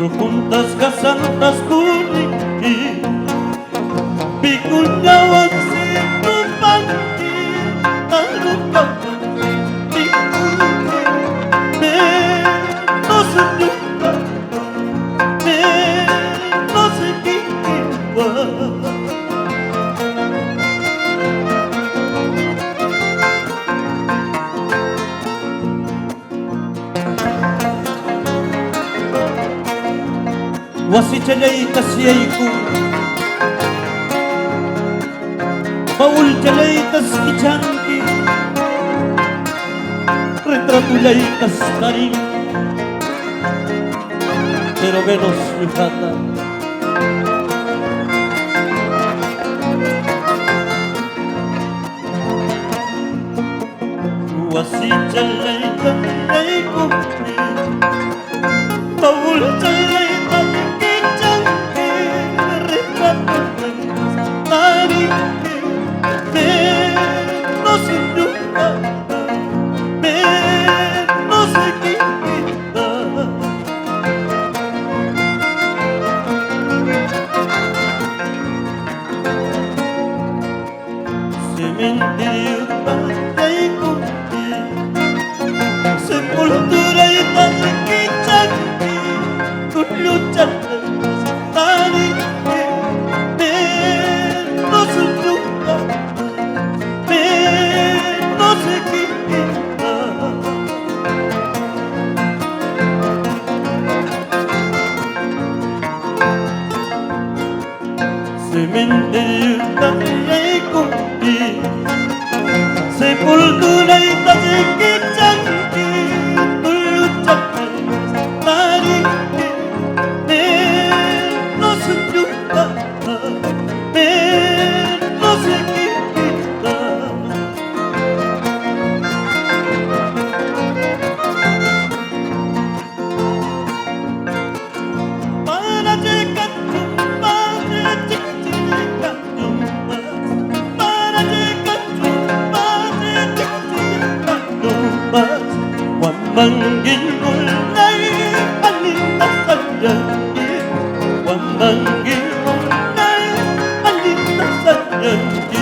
por puntas kasantas kuning bikunyawan sinumpangi talukapan bikungi menos senyumkan menos sekikiwa wasijalay kasyay ko baul jalay kas kichanki retratulay kas tarim pero menos fijata wasijalay kasyay ko baul jalay cementerio pantai kunci sepultura itas kichanki kulu chantas tari menos senyumka menos sekita cementerio pantai kunci sepultura itas kichanki kulu chantas tari menos senyumka menos sekita para jekat jumpa jekat jumpa para jekat jumpa jekat jumpa wan manggil mulai alintas saja wan manggil mulai alintas saja